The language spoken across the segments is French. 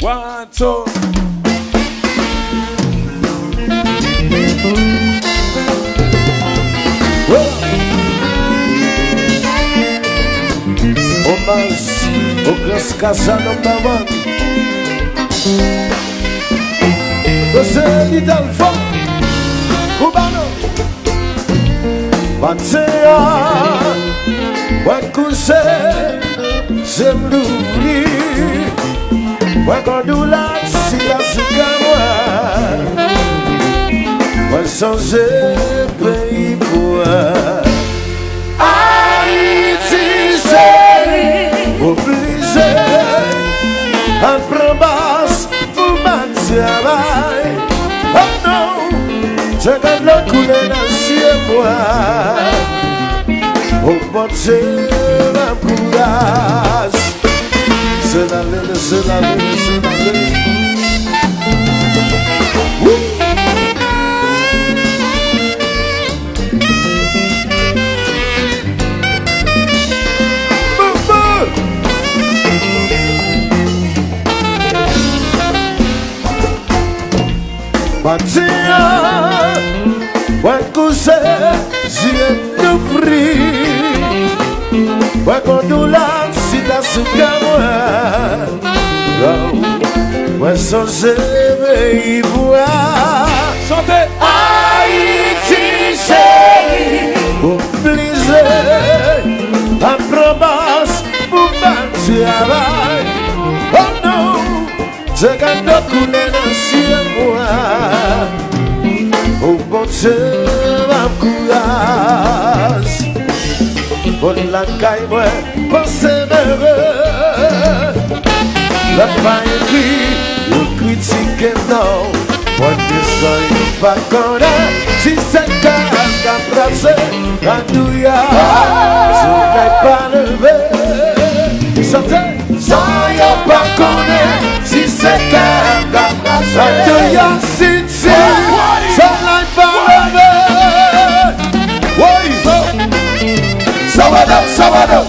1, 2. Hommage au Grand Casa number 1. José Hidalgo, cubano. Matea, Wakuse, Zemluri, Wakondula, Silasikawa, Wasanze, pays pour Haïti, c'est obligé, un probas, vous m'attirez. Oh non, je garde le couler dans le ciel, moi. Oh mon Dieu, ma courage. C'est la lune, c'est la lune, c'est la lune. Matia, wakuse, ziendufri, wakondula, sida sukamwa, wasonse meiboua. Chantez! Haïti, chérie, obligé, à promesse, pour battre. Oh non! Je garde couler dans le ciel, moi. Oh mon Dieu, ma courage. Pour la caille, moi, pensez heureux. La paille écrit, le critique non. Moi, descends, il pas connaître. Si c'est qu'à placer, à New York, je n'ai pas levé. Chantez, sans y'a pas connaître. Si c'est qu'à New York City, ça n'a pas levé. Oui, Savada, Savada.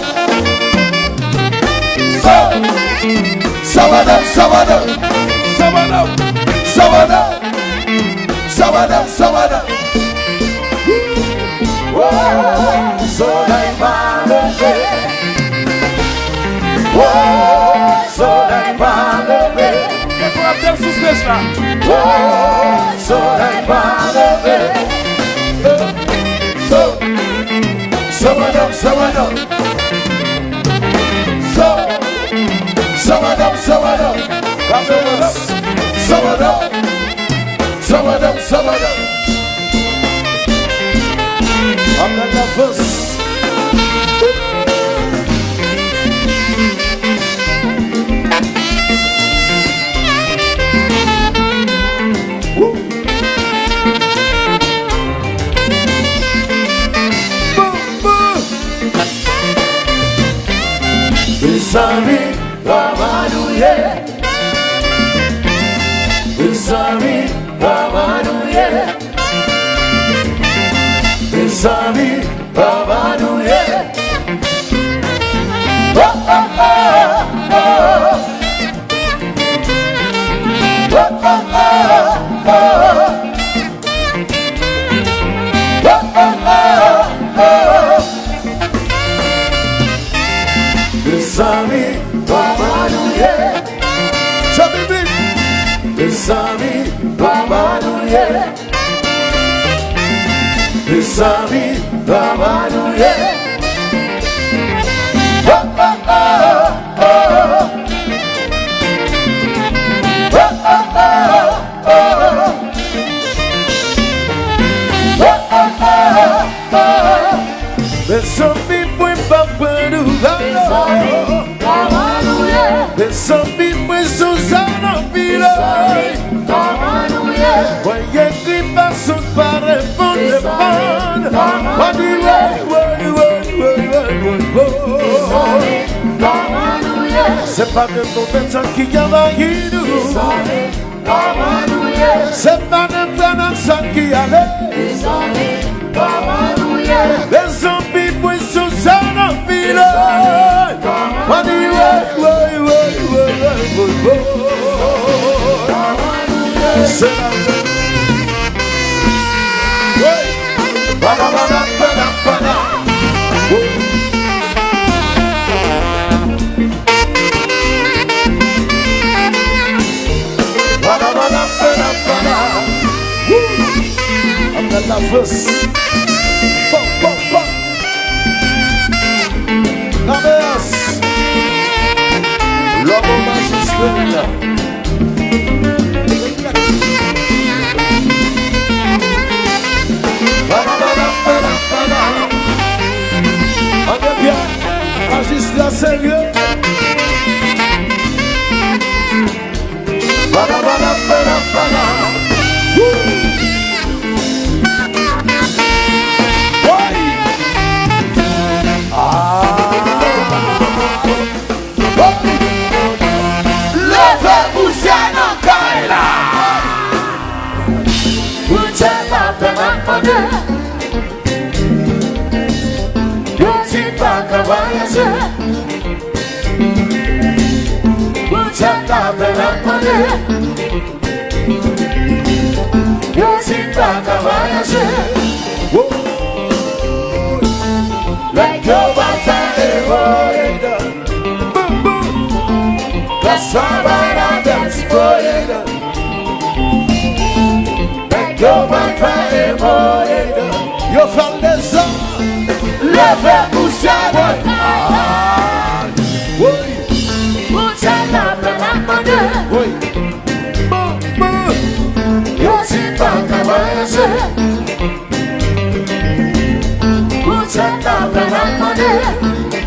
Savada, Savada. Savada, Savada. Savada, Savada. Ça n'a pas levé. Ça n'a pas levé. So that bother So someone up I'm not nervous. Besami, Ramanuye. Besami, Ramanuye. Besami, Ramanuye. Oh, oh, oh, oh. Oh, oh, oh, oh. Oh, oh, oh, oh. Besami, Ramanuye. Chabibi. Besami, Ramanuye. Besami, Ramanuye. Oh, oh, oh, oh. Oh, oh, oh, oh. Oh, oh, oh, oh. Besami, Besami, pues Susana Pila. Voyez qui passe par le fond de pan. C'est pas de mauvais temps qui y a vaillé nous. C'est pas de temps qui allait. Les zombies, pues Susana Pila. la France. Pom, pom, pom. La menace. L'homme magistral. On est bien, magistrat sérieux. Let go of that's all right, that's for it. Let go of your father's son. Love and Bushana.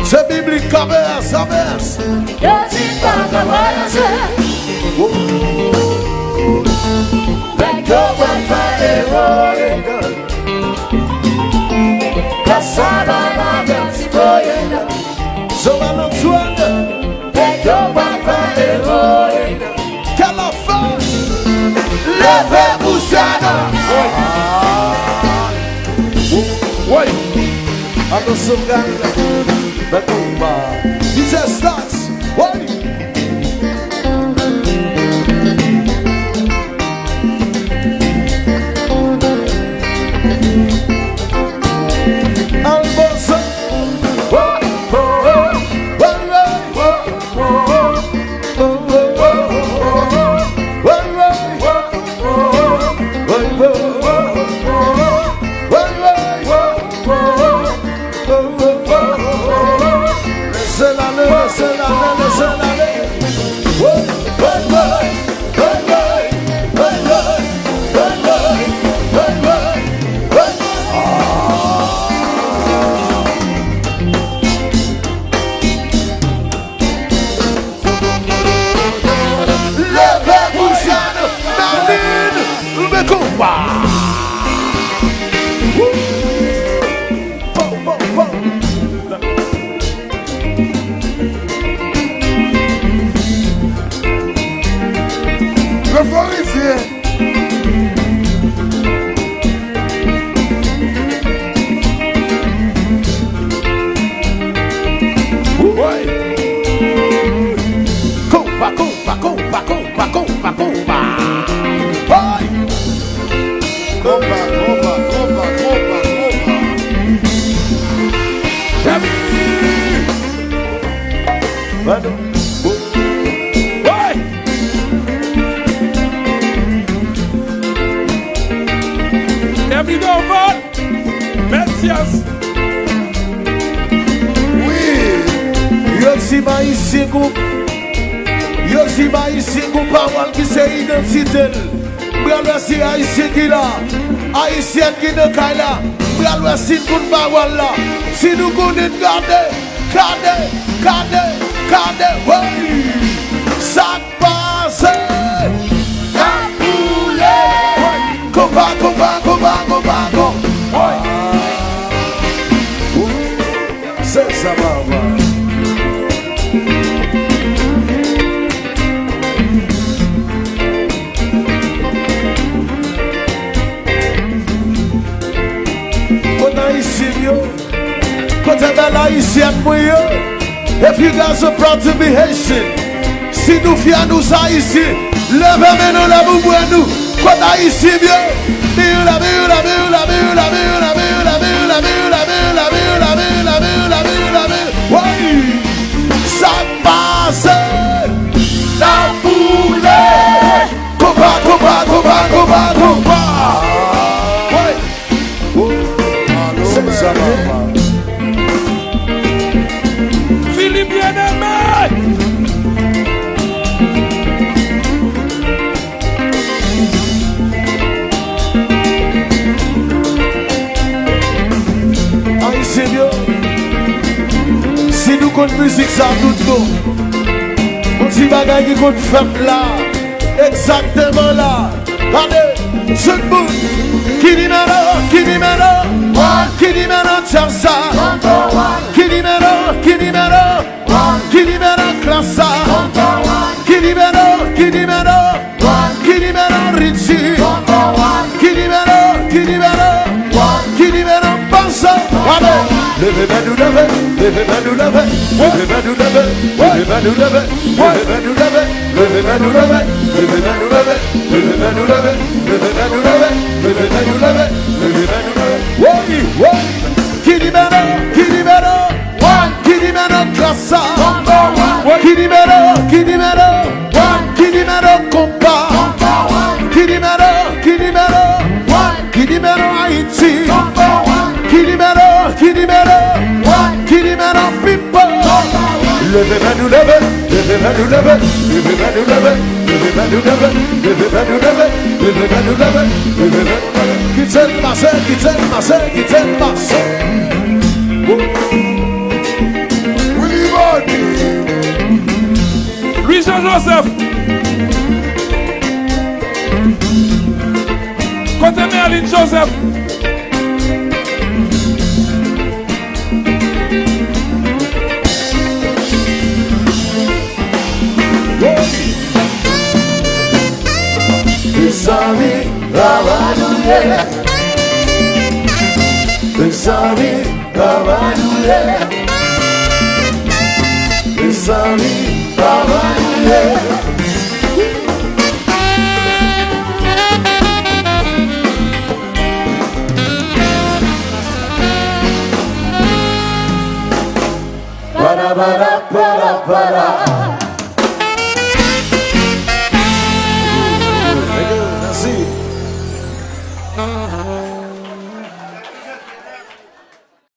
C'est biblique, averse, averse. Let go and fire. That's all I love, so I'm not trying. Let go and fire. Quelle affaire. Lève Boussana. Oui. Attention, regarde. Batumba. This is starts. Oui. Haïtien qui ne caille là, nous si nous ne là, si nous connaissons garder, oui, ça passe, la poule, combat, c'est ça, maman. If you guys are proud to be Haitian, si nous fiers nous ici, levez-nous la boue nous, quand Haïti vient, ça passe, la poule, combat, compte musique ça tout bon. Mon petit bagage qui compte femme là. Exactement là. Allez, ce bout. Qui dit maintenant, qui dit maintenant, qui dit maintenant, tiens ça. Qui dit maintenant, qui dit maintenant, qui dit maintenant, classe ça. Qui dit maintenant, qui dit maintenant, qui dit maintenant, Richie. Qui dit maintenant, qui dit maintenant, qui dit maintenant, pense. Allez, levez-moi nous lever, levez-moi nous lever, levez-moi nous lever, levez-moi nous lever, levez-moi nous lever, levez-moi nous lever, levez-moi nous lever, levez-moi nous lever, levez-moi nous lever, levez-moi nous lever, levez-moi nous lever. Oui, oui. Qui dit maintenant, qui dit maintenant, qui dit maintenant, classe ça. Qui dit maintenant, qui dit maintenant, qui dit maintenant, compas. Qui dit maintenant, qui dit maintenant, qui dit maintenant, Haïti. Qui dit maintenant, qui dit maintenant, qui dit maintenant, people. Levez-moi nous lever, levez-moi nous lever, levez-moi nous lever, levez-moi nous lever, levez-moi nous lever, levez-moi nous lever, levez-moi nous lever. Quittez le marché, quittez le marché, quittez le marché. Willy Body. Louis Jean-Joseph. Côté Merlin Joseph. Pensami, Ravanouye. Pensami, Ravanouye. Pensami, Ravanouye. Para, para, para, para. Merci.